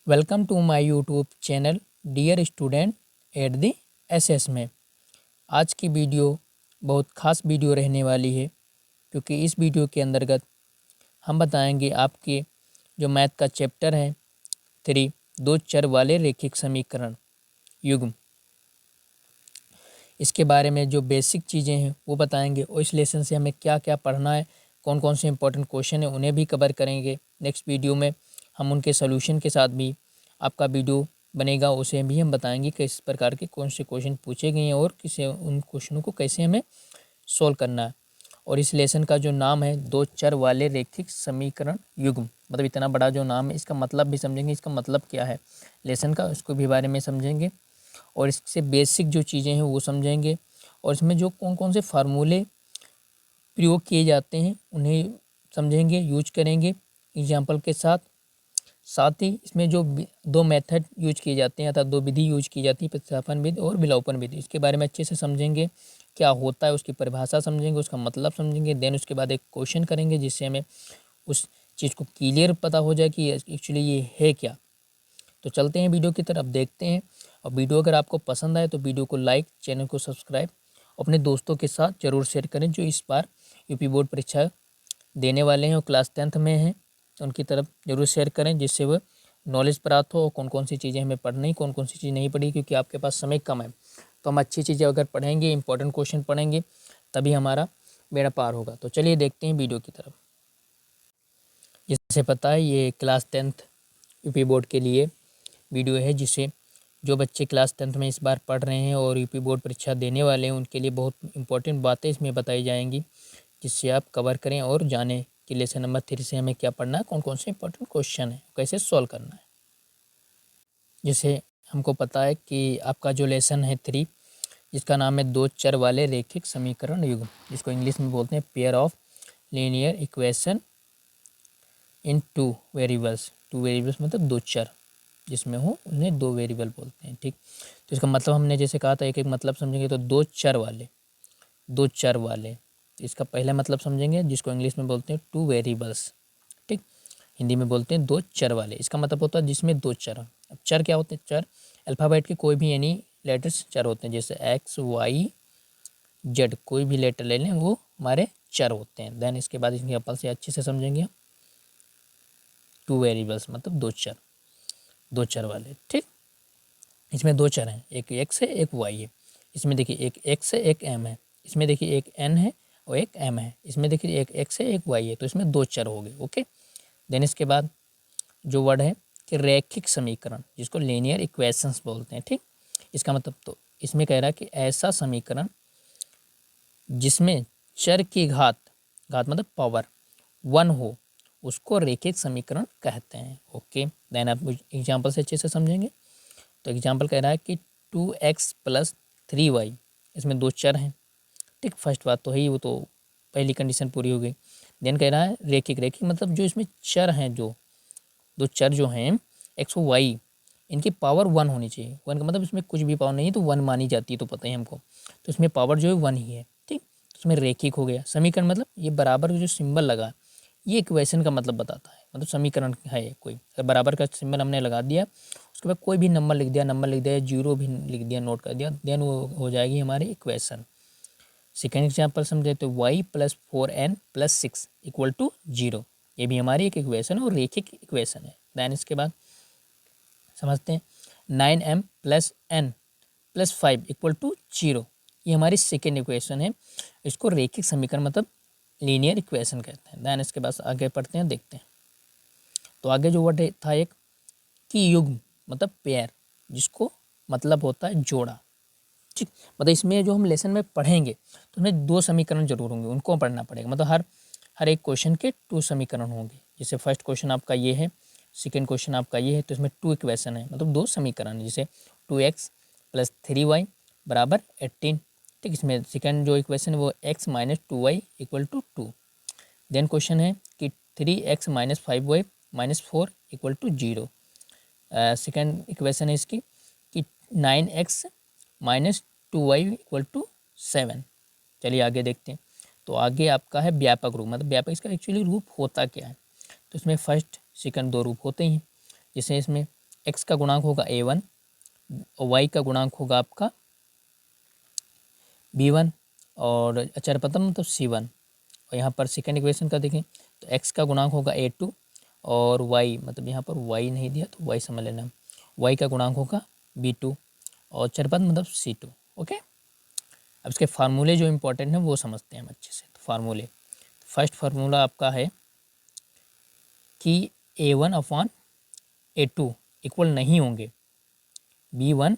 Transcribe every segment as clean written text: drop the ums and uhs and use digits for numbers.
Welcome to my YouTube channel dear student at the SS में। आज की video बहुत ख़ास वीडियो रहने वाली है, क्योंकि इस वीडियो के अंतर्गत हम बताएंगे आपके जो मैथ का चैप्टर है 3 दो चर वाले रैखिक समीकरण युग्म, इसके बारे में जो बेसिक चीज़ें हैं वो बताएंगे और इस लेसन से हमें क्या क्या पढ़ना है, कौन कौन से इंपॉर्टेंट क्वेश्चन है उन्हें भी कवर करेंगे। नेक्स्ट वीडियो में हम उनके सोल्यूशन के साथ भी आपका वीडियो बनेगा, उसे भी हम बताएंगे किस प्रकार के कौन से क्वेश्चन पूछे गए हैं और किसे उन क्वेश्चनों को कैसे हमें सॉल्व करना है। और इस लेसन का जो नाम है दो चर वाले रैखिक समीकरण युग्म, मतलब इतना बड़ा जो नाम है इसका मतलब भी समझेंगे, इसका मतलब क्या है लेसन का उसको भी बारे में समझेंगे और इससे बेसिक जो चीज़ें हैं वो समझेंगे और इसमें जो कौन कौन से फार्मूले प्रयोग किए जाते हैं उन्हें समझेंगे, यूज करेंगे एग्जाम्पल के साथ। साथ ही इसमें जो दो मेथड यूज किए जाते हैं अर्थात दो विधि यूज की जाती है, प्रतिस्थापन विधि और विलोपन विधि, इसके बारे में अच्छे से समझेंगे क्या होता है, उसकी परिभाषा समझेंगे, उसका मतलब समझेंगे। देन उसके बाद एक क्वेश्चन करेंगे जिससे हमें उस चीज़ को क्लियर पता हो जाए कि एक्चुअली ये है क्या। तो चलते हैं वीडियो की तरफ, देखते हैं। और वीडियो अगर आपको पसंद आए तो वीडियो को लाइक, चैनल को सब्सक्राइब, अपने दोस्तों के साथ ज़रूर शेयर करें जो इस बार यूपी बोर्ड परीक्षा देने वाले हैं और क्लास 10th में हैं, उनकी तरफ ज़रूर शेयर करें जिससे वह नॉलेज प्राप्त हो और कौन कौन सी चीज़ें हमें पढ़नी, कौन कौन सी चीज़ नहीं पढ़ी, क्योंकि आपके पास समय कम है। तो हम अच्छी चीज़ें अगर पढ़ेंगे, इंपॉर्टेंट क्वेश्चन पढ़ेंगे, तभी हमारा बेड़ा पार होगा। तो चलिए देखते हैं वीडियो की तरफ। जैसे पता है ये क्लास 10th यूपी बोर्ड के लिए वीडियो है, जिसे जो बच्चे क्लास 10th में इस बार पढ़ रहे हैं और यूपी बोर्ड परीक्षा देने वाले हैं उनके लिए बहुत इंपॉर्टेंट बातें इसमें बताई जाएंगी, जिससे आप कवर करें और जानें कि लेसन नंबर 3 से हमें क्या पढ़ना है, कौन कौन से इंपॉर्टेंट क्वेश्चन है, कैसे सॉल्व करना है। जैसे हमको पता है कि आपका जो लेसन है 3, जिसका नाम है दो चर वाले रैखिक समीकरण युग्म, जिसको इंग्लिश में बोलते हैं pair of linear equation in two variables. Two variables मतलब दो चर जिसमें हो उन्हें दो वेरिएबल बोलते हैं। ठीक, तो इसका मतलब हमने जैसे कहा था एक एक मतलब समझेंगे। तो दो चर वाले, दो चर वाले, इसका पहला मतलब समझेंगे जिसको इंग्लिश में बोलते हैं टू वेरिएबल्स। ठीक, हिंदी में बोलते हैं दो चर वाले। इसका मतलब होता है जिसमें दो चर। अब चर क्या होते हैं? चर अल्फ़ाबेट के कोई भी यानी लेटर्स चर होते हैं, जैसे एक्स वाई जेड, कोई भी लेटर ले लें वो हमारे चर होते हैं। देन इसके बाद इसके अपन से अच्छे से समझेंगे। टू वेरिएबल्स मतलब दो चर, दो चर वाले। ठीक, इसमें दो चर हैं, एक एक्स है एक वाई है। इसमें देखिए एक एक्स है एक एम है, इसमें देखिए एक एन है और एक एम है, इसमें देखिए एक एक्स है एक वाई है। तो इसमें दो चर हो गए। ओके, देन इसके बाद जो वर्ड है कि रैखिक समीकरण, जिसको लीनियर इक्वेशंस बोलते हैं। ठीक, इसका मतलब तो इसमें कह रहा है कि ऐसा समीकरण जिसमें चर की घात, घात मतलब पावर 1 हो, उसको रैखिक समीकरण कहते हैं। ओके, देन आप एग्जाम्पल से अच्छे से समझेंगे। तो एग्जाम्पल कह रहा है कि 2x + 3y, इसमें दो चर हैं। ठीक, फर्स्ट बात तो है ही, वो तो पहली कंडीशन पूरी हो गई। देन कह रहा है रैखिक, रैखिक मतलब जो इसमें चर हैं, जो दो चर जो हैं एक्स और वाई, इनकी पावर 1 होनी चाहिए। 1 का मतलब इसमें कुछ भी पावर नहीं है तो 1 मानी जाती है, तो पता ही हमको। तो इसमें पावर जो है 1 ही है। ठीक, तो इसमें रैखिक हो गया। समीकरण मतलब ये बराबर जो सिंबल लगा, ये इक्वेशन का मतलब बताता है, मतलब समीकरण है कोई। अगर बराबर का सिंबल हमने लगा दिया, उसके बाद कोई भी नंबर लिख दिया, नंबर लिख दिया, जीरो भी लिख दिया, नोट कर दिया, देन वो हो जाएगी हमारी इक्वेशन। सेकेंड एग्जाम्पल समझे तो y + 4n + 6 = 0, ये भी हमारी एक इक्वेशन और रैखिक इक्वेशन है। देन इसके बाद समझते हैं 9m + n + 5 = 0, ये हमारी सेकेंड इक्वेशन है। इसको रैखिक समीकरण मतलब लीनियर इक्वेशन कहते हैं। देन इसके बाद आगे पढ़ते हैं, देखते हैं। तो आगे जो वर्ड था एक कि युग्म मतलब पेयर, जिसको मतलब होता है जोड़ा। ठीक, मतलब इसमें जो हम लेसन में पढ़ेंगे तो हमें दो समीकरण जरूर होंगे, उनको पढ़ना पड़ेगा। मतलब हर एक क्वेश्चन के 2 समीकरण होंगे। जैसे फर्स्ट क्वेश्चन आपका ये है, सेकेंड क्वेश्चन आपका ये है, तो इसमें 2 इक्वेशन है, मतलब दो समीकरण है। जैसे 2x + 3y = 18। ठीक, इसमें सेकेंड जो इक्वेशन है वो x - 2y = 2। देन क्वेश्चन है कि 3x - 5y - 4 = 0। सेकेंड इक्वेशन है इसकी कि 9x - 2y = 7। चलिए आगे देखते हैं। तो आगे आपका है व्यापक रूप, मतलब व्यापक इसका एक्चुअली रूप होता क्या है। तो इसमें फर्स्ट सेकंड दो रूप होते हैं। जैसे इसमें x का गुणांक होगा a1, y का गुणांक होगा आपका b1 और अचरपदम मतलब c1। और यहाँ पर सेकेंड इक्वेशन का देखें तो x का गुणांक होगा a2 और y मतलब यहाँ पर y नहीं दिया तो y समझ लेना, y का गुणांक होगा b2 और चरपद मतलब c2। ओके, अब इसके फार्मूले जो इम्पोर्टेंट हैं वो समझते हैं हम अच्छे से। तो फार्मूले, फर्स्ट फार्मूला आपका है कि a1 अपॉन a2 इक्वल नहीं होंगे b1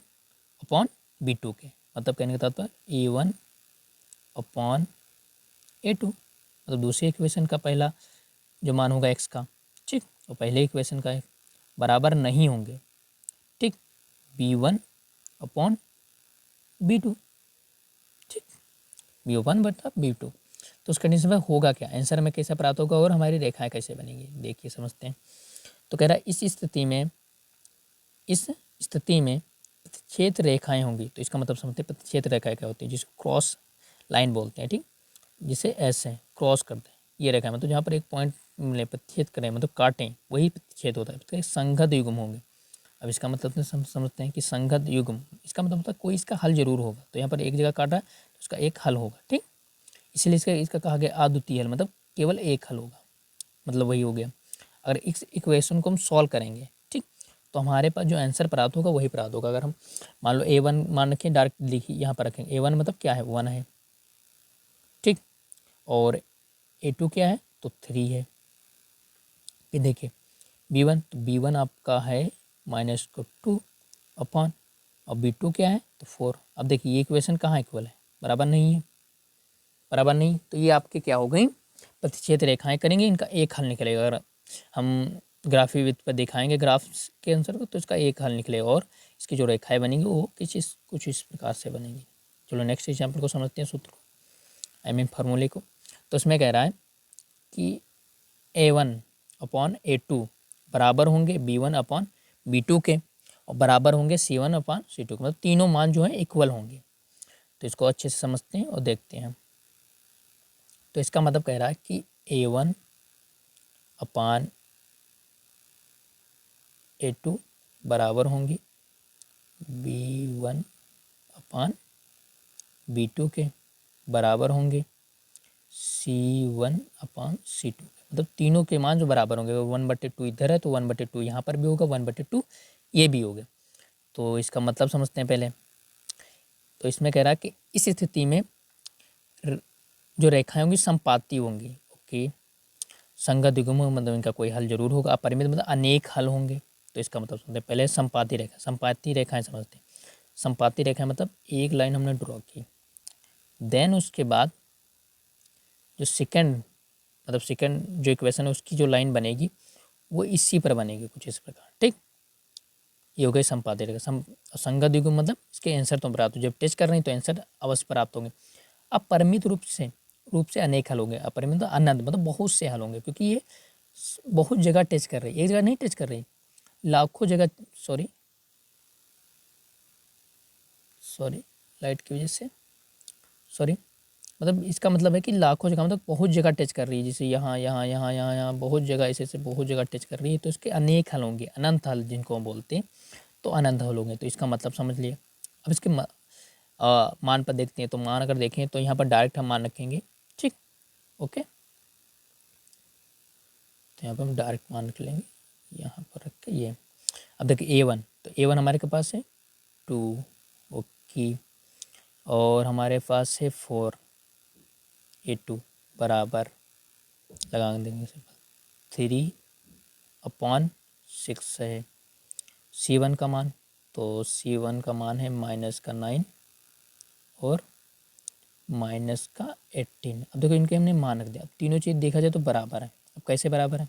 अपॉन b2 के। मतलब कहने का तात्पर्य a1 अपॉन a2 मतलब दूसरी इक्वेशन का पहला जो मान होगा x का, ठीक, और पहले इक्वेशन का बराबर नहीं होंगे, ठीक, b1 अपॉन b2, ठीक, b1 बटा b2। तो उस कंडीशन में होगा क्या, आंसर में कैसे प्राप्त होगा और हमारी रेखाएं कैसे बनेंगी, देखिए समझते हैं। तो कह रहा है इस स्थिति में प्रतिच्छेद रेखाएं होंगी। तो इसका मतलब समझते हैं प्रतिच्छेद रेखाएं क्या होती है, जिसको क्रॉस लाइन बोलते हैं, ठीक, जिसे ऐसे क्रॉस करते हैं ये रेखा, मतलब जहाँ पर एक पॉइंट मिले प्रतिच्छेद करें मतलब काटें वही प्रतिच्छेद होता है, इसका संगत युग्म होंगे। अब इसका मतलब समझते हैं कि संगत युग्म, इसका मतलब कोई इसका हल जरूर होगा। तो यहाँ पर एक जगह काटा है तो उसका एक हल होगा, ठीक, इसलिए इसका कहा गया अद्वितीय हल, मतलब केवल एक हल होगा, मतलब वही हो गया। अगर इस इक्वेशन को हम सॉल्व करेंगे, ठीक, तो हमारे पास जो आंसर प्राप्त होगा वही प्राप्त होगा। अगर हम मान लो a1 मान रखें, डायरेक्ट लिखिए यहाँ पर रखेंगे, a1 मतलब क्या है 1 है, ठीक, और a2 क्या है तो 3 है। फिर देखिए b1, तो b1 आपका है -2 अपॉन, और b2 क्या है तो 4। अब देखिए ये इक्वेशन कहाँ इक्वल है, बराबर नहीं है, बराबर नहीं, तो ये आपके क्या हो गई प्रतिच्छेद रेखाएं करेंगे, इनका एक हल निकलेगा। अगर हम ग्राफी विधि पर दिखाएंगे ग्राफ के आंसर को तो इसका एक हल निकलेगा और इसकी जो रेखाएं बनेंगी वो कुछ इस प्रकार से बनेंगी। चलो नेक्स्ट एग्जाम्पल को समझते हैं, सूत्र को, आई मीन फार्मूले को। तो इसमें कह रहा है कि a1 अपॉन a2 बराबर होंगे b1 अपॉन b2 के, और बराबर होंगे c1 अपॉन c2 के, मतलब तीनों मान जो है इक्वल होंगे। तो इसको अच्छे से समझते हैं और देखते हैं। तो इसका मतलब कह रहा है कि a1 अपान a2 बराबर होंगी b1 अपान b2 के, बराबर होंगे c1 अपान c2 के, मतलब तीनों के मान जो बराबर होंगे, 1/2 इधर है तो 1/2 यहाँ पर भी होगा, 1/2 ये भी होगा। तो इसका मतलब समझते हैं पहले। तो इसमें कह रहा है कि इस स्थिति में जो रेखाएं होंगी संपाती होंगी। ओके, संगत युग्म मतलब इनका कोई हल जरूर होगा, अपरिमित मतलब अनेक हल होंगे। तो इसका मतलब समझते हैं पहले संपाती रेखा, संपाती रेखाएं समझते हैं। संपाती रेखाएं मतलब एक लाइन हमने ड्रॉ की, देन उसके बाद जो सेकंड मतलब सेकंड जो इक्वेशन है उसकी जो लाइन बनेगी वो इसी पर बनेगी कुछ इस प्रकार, ठीक। ये हो गई संपाती रेखा। संगत युग्म मतलब इसके आंसर तो प्राप्त हो, जब टेस्ट कर रहे हैं तो आंसर अवश्य प्राप्त होंगे। अब परिमित रूप से अनेक हल होंगे, अपरिमित मतलब अनंत मतलब बहुत से हल होंगे, क्योंकि ये बहुत जगह टच कर रही है, एक जगह नहीं टच कर रही, लाखों जगह, सॉरी लाइट की वजह से, सॉरी, मतलब इसका मतलब है कि लाखों जगह मतलब बहुत जगह टच कर रही है, जैसे यहाँ यहाँ यहाँ यहाँ यहाँ बहुत जगह ऐसे बहुत जगह टच कर रही है, तो इसके अनेक हल होंगे, अनंत हल जिनको हम बोलते हैं, तो अनंत हल होंगे। तो इसका मतलब समझ लिया। अब इसके मान पर देखते हैं। तो मान अगर देखें तो यहाँ पर डायरेक्ट हम मान रखेंगे, ठीक, ओके। तो यहाँ पर हम डायरेक्ट मान रख लेंगे, यहाँ पर रख के ये। अब देखिए a1, तो a1 हमारे के पास है 2, ओके, और हमारे पास है 4, a2 बराबर लगा देंगे 3/6 है c1 का मान, तो c1 का मान है -9 और -18। अब देखो इनके हमने मान रख दिया। अब तीनों चीज़ देखा जाए तो बराबर है। अब कैसे बराबर है,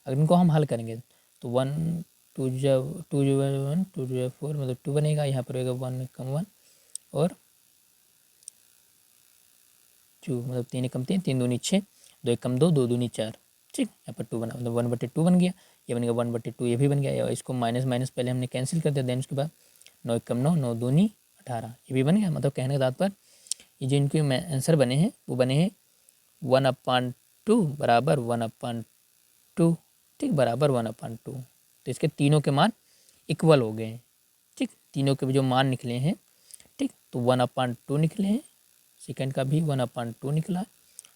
अगर इनको हम हल करेंगे तो 1 2 1 2 4 मतलब 2 बनेगा, यहाँ पर होगा 1 कम 1 और 2 मतलब 3 कम 3, 3 दूनी 6, 2 कम 2, 2 दूनी 4, ठीक। यहाँ पर 2 बना मतलब 1/2 बन गया, ये बन गया 1/2, ये भी बन गया। इसको माइनस माइनस पहले हमने कैंसिल कर दिया, देन उसके बाद 9 कम 9, 9 दूनी 18, ये भी बन गया। मतलब कहने का तात्पर्य ये जो इनके आंसर बने हैं वो बने हैं 1/2 बराबर 1/2, ठीक, बराबर 1/2। तो इसके तीनों के मान इक्वल हो गए हैं। ठीक, तीनों के जो मान निकले हैं, ठीक, तो 1/2 निकले हैं, सेकंड का भी 1/2 निकला है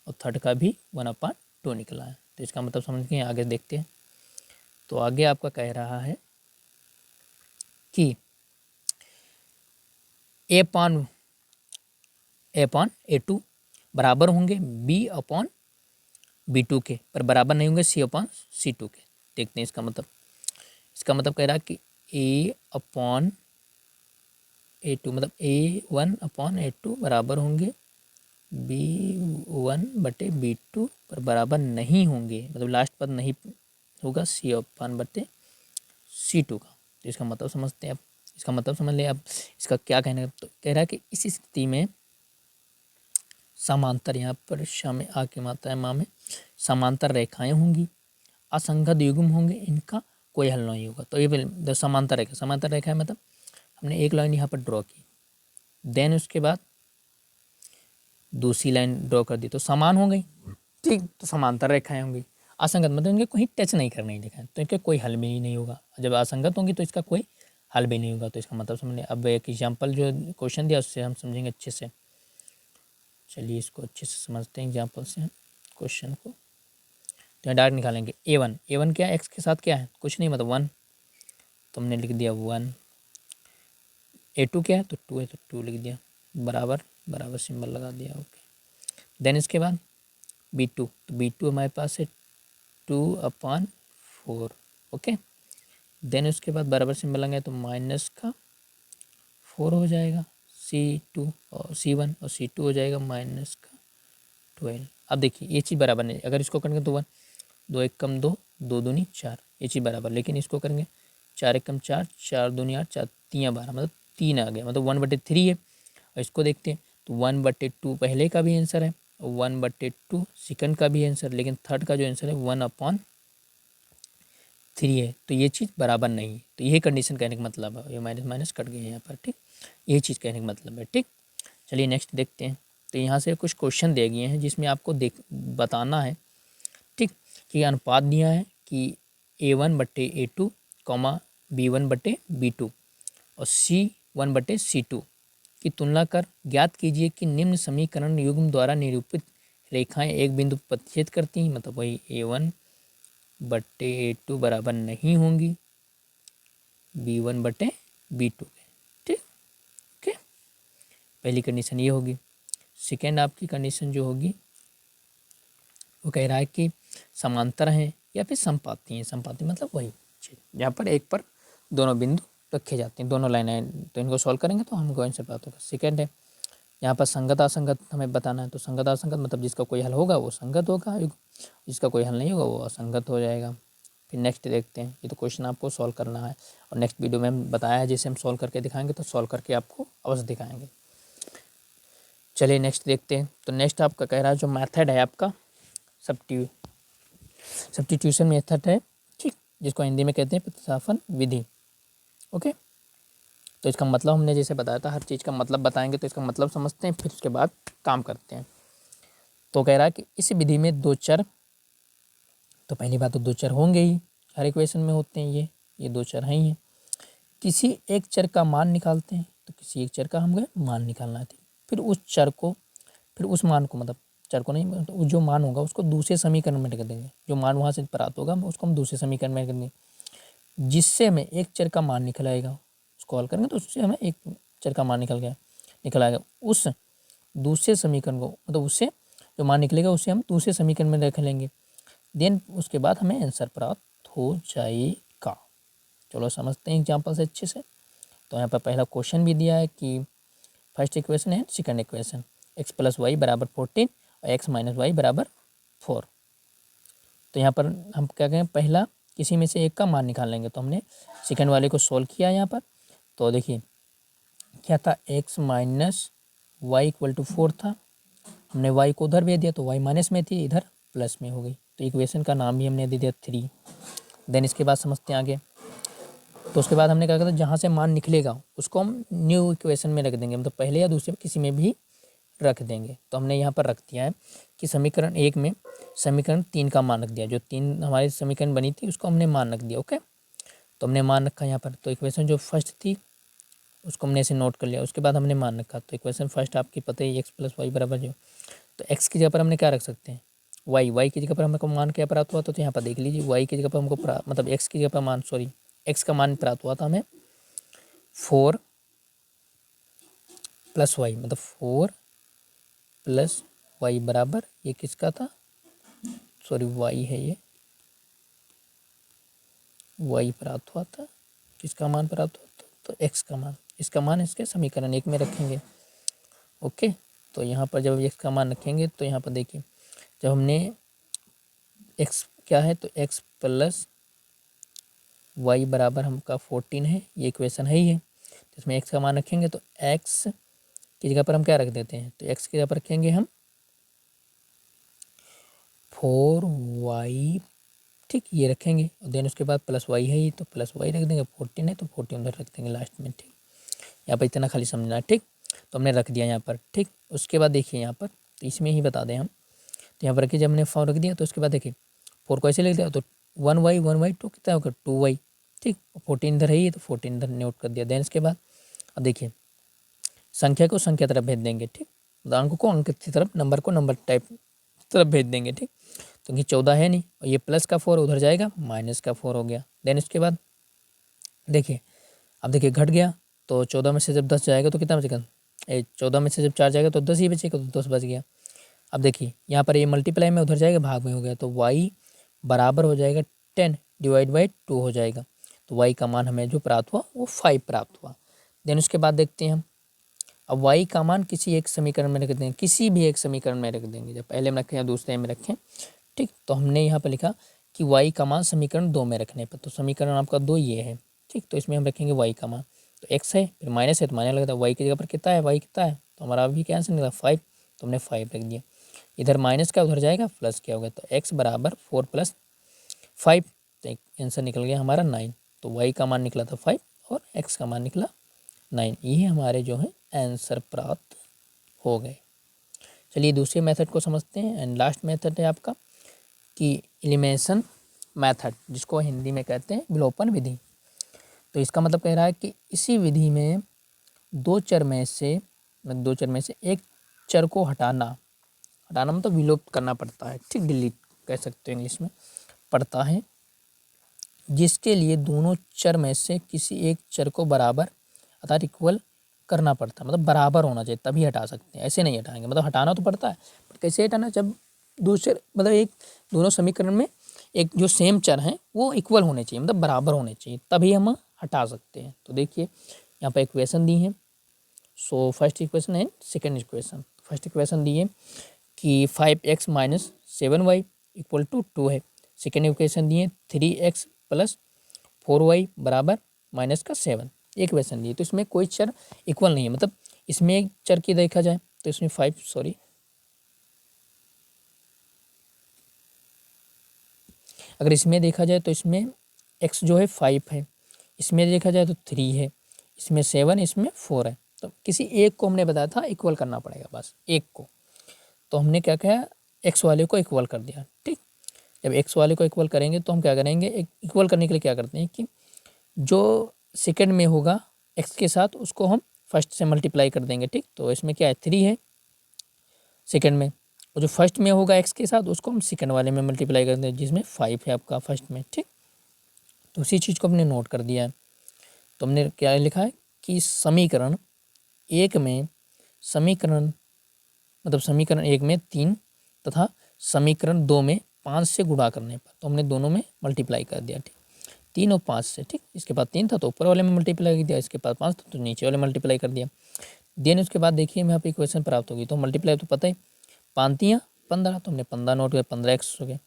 और थर्ड का भी 1/2 निकला है। तो इसका मतलब समझ गए। आगे देखते हैं। तो आगे आपका कह रहा है कि A/A2 बराबर होंगे B/B2 के, पर बराबर नहीं होंगे C/C2 के। देखते हैं इसका मतलब। इसका मतलब कह रहा है कि A/A2 मतलब A1/A2 बराबर होंगे B1/B2 पर बराबर नहीं होंगे, मतलब लास्ट पद नहीं होगा C/C2 का। तो इसका मतलब समझते हैं आप। इसका मतलब समझ लें आप। इसका क्या कहना है, तो कह रहा है कि इस स्थिति में समांतर, यहाँ पर शा में आ के मात्रा है, माँ में समांतर रेखाएं होंगी, असंगत युग्म होंगे, इनका कोई हल नहीं होगा। तो ये समांतर रेखा, समांतर रेखा है मतलब हमने एक लाइन यहाँ पर ड्रॉ की, देन उसके बाद दूसरी लाइन ड्रॉ कर दी, तो समान हो गई। ठीक, तो समांतर रेखाएं होंगी। असंगत मतलब इनके कहीं टच नहीं करने रेखा है, तो इनके कोई हल भी नहीं होगा। जब असंगत होंगी तो इसका कोई हल भी नहीं होगा। तो इसका मतलब समझ लें। अब एक एग्जाम्पल जो क्वेश्चन दिया उससे हम समझेंगे अच्छे से। चलिए इसको अच्छे से समझते हैं एग्जाम्पल से हम क्वेश्चन को। तो डायरेक्ट निकालेंगे A1 क्या है, एक्स के साथ क्या है, कुछ नहीं मतलब 1, तो हमने लिख दिया 1। A2 क्या है, तो 2 है, तो 2 लिख दिया, बराबर बराबर सिंबल लगा दिया, ओके। देन इसके बाद B2, तो B2 हमारे पास है 2/4, ओके। देन उसके बाद बराबर सिंबल लगाए तो -4 हो जाएगा, C2 और C1 और C2 हो जाएगा -12। अब देखिए ये चीज़ बराबर नहीं, अगर इसको करेंगे तो 1, 2 1 कम 2, 2 दूनी 4, ये चीज़ बराबर। लेकिन इसको करेंगे 4 1 कम 4, 4 दूनी 8, 4 3 12, मतलब 3 आ गया, मतलब 1/3 है। और इसको देखते हैं तो 1/2 पहले का भी आंसर है और 1/2 सेकंड का भी आंसर, लेकिन थर्ड का जो आंसर है 1/3 है। तो ये चीज़ बराबर नहीं है। तो यही कंडीशन कहने का मतलब है। ये माइनस माइनस कट गए यहाँ पर, ठीक, यही चीज़ कहने का मतलब है, ठीक। चलिए नेक्स्ट देखते हैं। तो यहाँ से कुछ क्वेश्चन दिए गए हैं जिसमें आपको बताना है, ठीक, कि अनुपात दिया है कि A1/A2, B1/B2 और C1/C2 की तुलना कर ज्ञात कीजिए कि निम्न समीकरण युग्म द्वारा निरूपित रेखाएं एक बिंदु पर छेद करती हैं। मतलब वही A1/A2 बराबर नहीं होंगी B1/B2 के, ठीक, ओके। पहली कंडीशन ये होगी। सेकेंड आपकी कंडीशन जो होगी वो कह रहा है कि समांतर हैं या फिर संपाती हैं। संपाती मतलब वही चीज जहाँ पर एक पर दोनों बिंदु रखे जाते हैं, दोनों लाइनें। तो इनको सॉल्व करेंगे तो हमको आंसर प्राप्त होगा। सेकेंड है यहाँ पर संगत असंगत हमें बताना है। तो संगत असंगत मतलब जिसका कोई हल होगा वो संगत होगा, जिसका कोई हल नहीं होगा वो असंगत हो जाएगा। फिर नेक्स्ट देखते हैं। ये तो क्वेश्चन आपको सॉल्व करना है और नेक्स्ट वीडियो में हम बताया है जिसे हम सॉल्व करके दिखाएंगे, तो सॉल्व करके आपको अवश्य दिखाएंगे। चलिए नेक्स्ट देखते हैं। तो नेक्स्ट आपका कह रहा है जो मेथड है आपका सब्स्टिट्यूशन मेथड है, ठीक, जिसको हिंदी में कहते हैं प्रतिस्थापन विधि, ओके। तो इसका मतलब हमने जैसे बताया था, हर चीज़ का मतलब बताएंगे, तो इसका मतलब समझते हैं, फिर उसके बाद काम करते हैं। तो कह रहा है कि इस विधि में दो चर, तो पहली बात तो दो चर होंगे ही, हर इक्वेशन में होते हैं, ये दो चर हैं ही हैं। किसी एक चर का मान निकालते हैं, तो किसी एक चर का हमें मान निकालना है। फिर उस चर को, फिर उस मान को, मतलब चर को नहीं, तो जो मान होगा उसको दूसरे समीकरण में रख देंगे। जो मान वहाँ से प्राप्त होगा उसको हम दूसरे समीकरण में रख देंगे, जिससे हमें एक चर का मान निकल आएगा। उसको हल करेंगे तो उससे हमें एक चर का मान निकल आएगा। उस दूसरे समीकरण को, मतलब उससे जो मान निकलेगा उसे हम दूसरे समीकरण में रख लेंगे। देन उसके बाद हमें आंसर प्राप्त हो जाएगा। चलो समझते हैं एग्जाम्पल से अच्छे से। तो यहाँ पर पहला क्वेश्चन भी दिया है कि फर्स्ट इक्वेशन है, सेकंड इक्वेशन x + y = 14 और x - y = 4। तो यहाँ पर हम क्या कहें, पहला किसी में से एक का मान निकाल लेंगे। तो हमने सेकंड वाले को सॉल्व किया यहाँ पर। तो देखिए क्या था, x - y = 4 था। हमने y को उधर भेज दिया तो y माइनस में थी, इधर प्लस में हो गई। तो इक्वेशन का नाम भी हमने दे दिया 3। देन इसके बाद समझते हैं आगे। तो उसके बाद हमने क्या कहा था, जहाँ से मान निकलेगा उसको हम न्यू इक्वेशन में रख देंगे, मतलब पहले या दूसरे में किसी में भी रख देंगे। तो हमने यहाँ पर रख दिया है कि समीकरण 1 में समीकरण 3 का मान रख दिया। जो 3 हमारी समीकरण बनी थी उसको हमने मान रख दिया, ओके। तो हमने मान रखा यहाँ पर। तो इक्वेशन जो फर्स्ट थी उसको हमने ऐसे नोट कर लिया, उसके बाद हमने मान रखा। तो इक्वेशन फर्स्ट आपकी पता ही एक्स प्लस वाई बराबर जो, तो एक्स की जगह पर हमने क्या रख सकते हैं वाई की जगह पर हमको मान क्या प्राप्त हुआ, तो यहाँ पर देख लीजिए वाई की जगह पर हमको मतलब एक्स की जगह पर मान एक्स का मान प्राप्त हुआ था हमें 4 + वाई, मतलब 4 + वाई बराबर ये किसका था, वाई है, ये वाई प्राप्त हुआ था, किसका मान प्राप्त हुआ था, तो एक्स का मान। इसका मान इसके समीकरण 1 में रखेंगे। ओके, तो यहाँ पर जब एक्स का मान रखेंगे तो यहाँ पर देखिए जब हमने एक्स क्या है, तो एक्स + वाई बराबर हमका 14 है, ये इक्वेशन है ही है। तो इसमें एक्स का मान रखेंगे तो एक्स की जगह पर हम क्या रख देते हैं, तो एक्स की जगह पर रखेंगे हम 4y, ठीक, ये रखेंगे। और देन उसके बाद प्लस वाई है ही, तो प्लस वाई रख देंगे, 14 है तो 14 उधर रख देंगे लास्ट में, ठीक। यहाँ पर इतना खाली समझना है, ठीक। तो हमने रख दिया यहाँ पर, ठीक। उसके बाद देखिए यहाँ पर, तो इसमें ही बता दें हम, तो यहाँ पर रखिए जब हमने 4 रख दिया तो उसके बाद देखिए 4 को ऐसे लिख दिया, तो 1y 2 कितना होगा 2y, ठीक। 14 इधर है ही, तो 14 इधर नोट कर दिया। देन इसके बाद अब देखिए संख्या को संख्या तरफ भेज देंगे, ठीक। अंक को अंक की तरफ, नंबर को नंबर टाइप तरफ भेज देंगे, ठीक। तो ये 14 है नहीं, और ये प्लस का 4 उधर जाएगा, माइनस का 4 हो गया। देन इसके बाद देखिए अब देखिए घट गया, तो 14 में से जब 10 जाएगा तो कितना बचेगा, 14 में से जब 4 जाएगा तो 10 ही बचेगा, तो 10 बच गया। अब देखिए यहाँ पर ये मल्टीप्लाई में उधर जाएगा, भाग में हो गया, तो y बराबर हो जाएगा 10 / 2 हो जाएगा। तो y का मान हमें जो प्राप्त हुआ वो 5 प्राप्त हुआ। देन उसके बाद देखते हैं हम, अब y का मान किसी एक समीकरण में रख देंगे, किसी भी एक समीकरण में रख देंगे, जब पहले में रखें या दूसरे में रखें, ठीक। तो हमने यहाँ पर लिखा कि y का मान समीकरण 2 में रखने पर, तो समीकरण आपका 2 ये है, ठीक। तो इसमें हम रखेंगे y का मान, तो x है फिर माइनस है तो माइनस लगता है, y की जगह पर कितना है, y कितना है, तो हमारा अभी क्या आंसर निकला 5, तो हमने 5 रख दिया। इधर माइनस का उधर जाएगा, प्लस क्या होगा, तो x बराबर 4 + 5, तो आंसर निकल गया हमारा 9। तो y का मान निकला था 5 और x का मान निकला 9, ये हमारे जो है आंसर प्राप्त हो गए। चलिए दूसरे मेथड को समझते हैं, एंड लास्ट मेथड है आपका कि एलिमिनेशन मेथड, जिसको हिंदी में कहते हैं विलोपन विधि। तो इसका मतलब कह रहा है कि इसी विधि में दो चर में से एक चर को हटाना मतलब विलोप करना पड़ता है, ठीक, डिलीट कह सकते हो इंग्लिश में, पड़ता है, जिसके लिए दोनों चर में से किसी एक चर को बराबर अर्थात इक्वल करना पड़ता है, मतलब बराबर होना चाहिए तभी हटा सकते हैं, ऐसे नहीं हटाएंगे। मतलब हटाना तो पड़ता है, पर कैसे हटाना, जब दूसरे मतलब एक दोनों समीकरण में एक जो सेम चर हैं वो इक्वल होने चाहिए, मतलब बराबर होने चाहिए, तभी हम हटा सकते हैं। तो देखिए यहाँ पर इक्वेशन दी है, so first equation and second equation. First equation दी है कि 5x - 7y = 2 है। सेकेंड इक्वेशन दी है 3x + 4y बराबर -7, एक इक्वेशन दी है। तो इसमें कोई चर इक्वल नहीं है, मतलब इसमें एक चर की देखा जाए तो इसमें अगर इसमें देखा जाए तो इसमें x जो है 5 है, इसमें देखा जाए तो 3 है, इसमें 7, इसमें 4 है। तो किसी एक को हमने बताया था इक्वल करना पड़ेगा, बस एक को। तो हमने क्या किया, एक्स वाले को इक्वल कर दिया, ठीक। जब एक्स वाले को इक्वल करेंगे तो हम क्या करेंगे, इक्वल करने के लिए क्या करते हैं कि जो सेकंड में होगा एक्स के साथ उसको हम फर्स्ट से मल्टीप्लाई कर देंगे, ठीक। तो इसमें क्या है 3 है सेकंड में, और जो फर्स्ट में होगा एक्स के साथ उसको हम सेकंड वाले में मल्टीप्लाई कर देंगे जिसमें 5 है आपका फर्स्ट में, ठीक। तो उसी चीज़ को हमने नोट कर दिया है। तो हमने क्या लिखा है कि समीकरण एक में समीकरण एक में 3 तथा समीकरण 2 में 5 से गुणा करने पर, तो हमने दोनों में मल्टीप्लाई कर दिया, ठीक। 3 और 5 से, ठीक। इसके बाद 3 था तो ऊपर वाले में मल्टीप्लाई कर दिया, इसके बाद 5 था तो नीचे वाले मल्टीप्लाई कर दिया। देन उसके बाद देखिए यहाँ पे इक्वेशन प्राप्त होगी, तो मल्टीप्लाई तो पता ही, 5 × 15, तो हमने 15 नोट किया, 15x हो गया।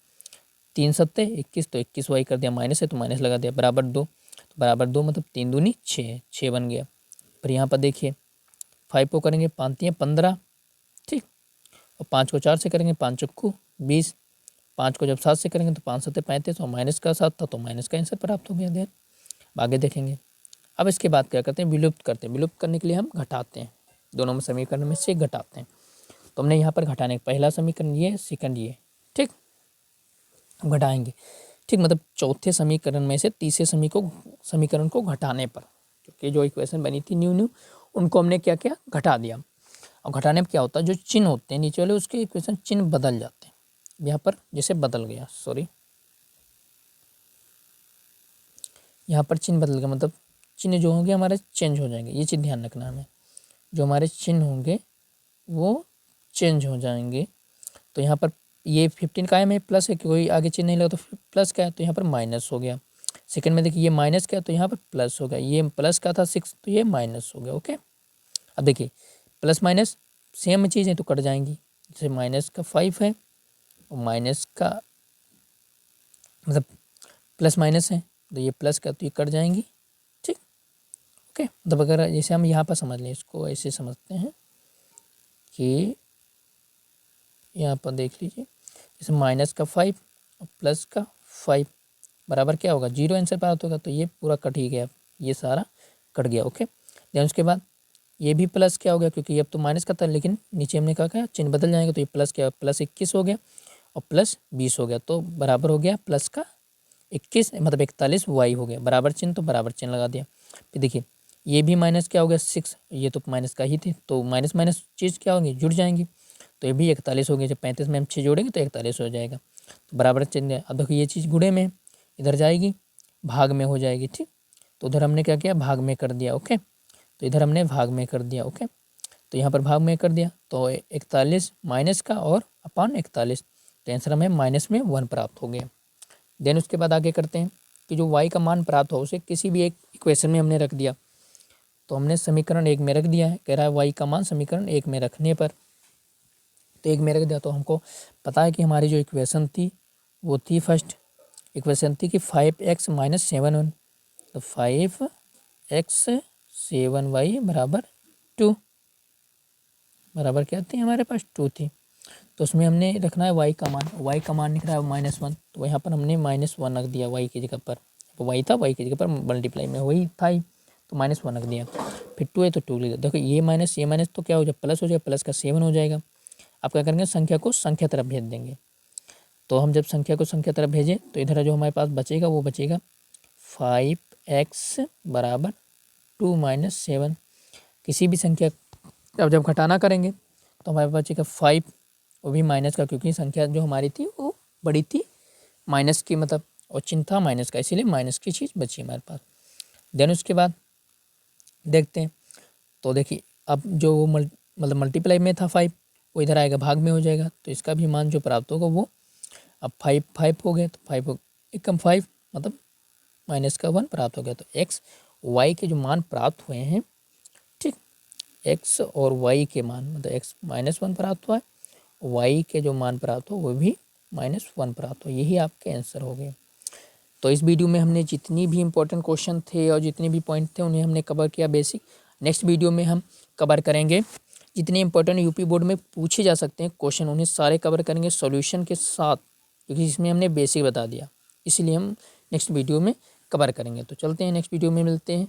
3 × 7 = 21, तो 21y कर दिया, माइनस है तो माइनस लगा दिया, बराबर 2, तो बराबर 2 मतलब 3 दूनी 6, 6 बन गया। फिर यहाँ पर देखिए 5 को करेंगे 5 × 15, ठीक, और 5 को 4 से करेंगे 5 × 20, 5 को जब 7 से करेंगे तो 5 × 7 = 35, और माइनस का 7 था तो माइनस का आंसर प्राप्त हो गया। देन आगे देखेंगे। अब इसके बाद क्या करते हैं, विलुप्त करते हैं। विलुप्त करने के लिए हम घटाते हैं, दोनों में समीकरण में से घटाते हैं। तो हमने यहाँ पर घटाने पहला समीकरण ये, सेकंड ये, ठीक, घटाएंगे ठीक, मतलब चौथे समीकरण में से तीसरे समीकरण को घटाने पर, क्योंकि जो इक्वेशन बनी थी न्यू उनको हमने क्या किया, घटा दिया। और घटाने में क्या होता है, जो चिन्ह होते हैं नीचे वाले उसके इक्वेशन चिन्ह बदल जाते हैं। यहाँ पर जैसे बदल गया, सॉरी यहाँ पर चिन्ह बदल गया, मतलब चिन्ह जो होंगे हमारे चेंज हो जाएंगे। ये चीज़ ध्यान रखना हमें, जो हमारे चिन्ह होंगे वो चेंज हो जाएंगे। तो यहाँ पर ये 15 का है प्लस है, कोई आगे चिन्ह नहीं लगा तो प्लस का है, तो यहाँ पर माइनस हो गया। सेकंड में देखिए ये माइनस का है तो यहाँ पर प्लस हो गया, ये प्लस का था 6 तो ये माइनस हो गया। ओके, अब देखिए प्लस माइनस सेम चीज़ है तो कट जाएंगी। जैसे माइनस का 5 है और माइनस का मतलब प्लस माइनस है तो ये प्लस का तो ये कट जाएंगी। ठीक, ओके, मतलब अगर जैसे हम यहाँ पर समझ लें, इसको ऐसे समझते हैं कि यहाँ पर देख लीजिए, जैसे माइनस का 5 और प्लस का 5 बराबर क्या होगा, 0 आंसर प्राप्त होगा। तो ये पूरा कट ही गया, ये सारा कट गया। ओके, देन उसके बाद ये भी प्लस क्या हो गया, क्योंकि ये अब तो माइनस का था लेकिन नीचे हमने कहा चिन्ह बदल जाएंगे, तो ये प्लस क्या, प्लस 21 हो गया और प्लस 20 हो गया, तो बराबर हो गया प्लस का 21 मतलब 41 वाई हो गया। बराबर चिन्ह तो बराबर चिन्ह लगा दिया। फिर देखिए ये भी माइनस क्या हो गया 6, ये तो माइनस का ही थे, तो माइनस माइनस चीज़ क्या होंगी, जुड़ जाएंगी, तो ये भी 41 हो गया। जब 35 में हम 6 जोड़ेंगे तो 41 हो जाएगा, तो बराबर चिन्ह। अब देखो ये चीज़ गुणे में इधर जाएगी, भाग में हो जाएगी। ठीक, तो उधर हमने क्या किया, भाग में कर दिया। ओके, तो इधर हमने भाग में कर दिया। ओके, तो यहाँ पर भाग में कर दिया, तो 41 माइनस का और अपान 41, तो आंसर हमें माइनस में 1 प्राप्त हो गया। देन उसके बाद आगे करते हैं कि जो y का मान प्राप्त हो उसे किसी भी एक इक्वेशन में हमने रख दिया। तो हमने समीकरण 1 में रख दिया है, कह रहा है y का मान समीकरण 1 में रखने पर, तो 1 में रख दिया। तो हमको पता है कि हमारी जो इक्वेशन थी वो थी, फर्स्ट इक्वेशन थी कि 5x - 7y, तो 5x 7y बराबर 2, बराबर क्या थी हमारे पास 2 थी। तो उसमें हमने रखना है y का मान, y का मान लिख रहा है -1, तो यहाँ पर हमने -1 रख दिया y की जगह पर, तो y था y की जगह पर मल्टीप्लाई में वही था ही, तो -1 रख दिया। फिर 2 है तो 2 लिख दिया। देखो ये माइनस तो क्या हो जाएगा, प्लस हो जाएगा, प्लस का 7 हो जाएगा। आप क्या करेंगे, संख्या को संख्या तरफ भेज देंगे। तो हम जब संख्या को संख्या तरफ भेजें तो इधर जो हमारे पास बचेगा वो बचेगा 5x बराबर 2 - 7। किसी भी संख्या अब जब घटाना करेंगे तो हमारे पास बचेगा 5, वो भी माइनस का, क्योंकि संख्या जो हमारी थी वो बड़ी थी माइनस की, मतलब और चिन्ह था माइनस का, इसीलिए माइनस की चीज़ बची हमारे पास। देन उसके बाद देखते हैं, तो देखिए अब जो मतलब मल्टीप्लाई में था 5 वो इधर आएगा, भाग में हो जाएगा, तो इसका भी मान जो प्राप्त होगा वो अब 5 हो गए, तो 5 एक कम 5 मतलब माइनस का 1 प्राप्त हो गया। तो x y के जो मान प्राप्त हुए हैं, ठीक, x और y के मान मतलब x -1 प्राप्त हुआ है, y के जो मान प्राप्त हो वो भी -1 प्राप्त हो, यही आपके आंसर हो गए। तो इस वीडियो में हमने जितनी भी इंपॉर्टेंट क्वेश्चन थे और जितने भी पॉइंट थे उन्हें हमने कवर किया बेसिक। नेक्स्ट वीडियो में हम कवर करेंगे जितने इंपॉर्टेंट यूपी बोर्ड में पूछे जा सकते हैं क्वेश्चन, उन्हें सारे कवर करेंगे सॉल्यूशन के साथ, क्योंकि इसमें हमने बेसिक बता दिया, इसलिए हम नेक्स्ट वीडियो में कवर करेंगे। तो चलते हैं, नेक्स्ट वीडियो में मिलते हैं।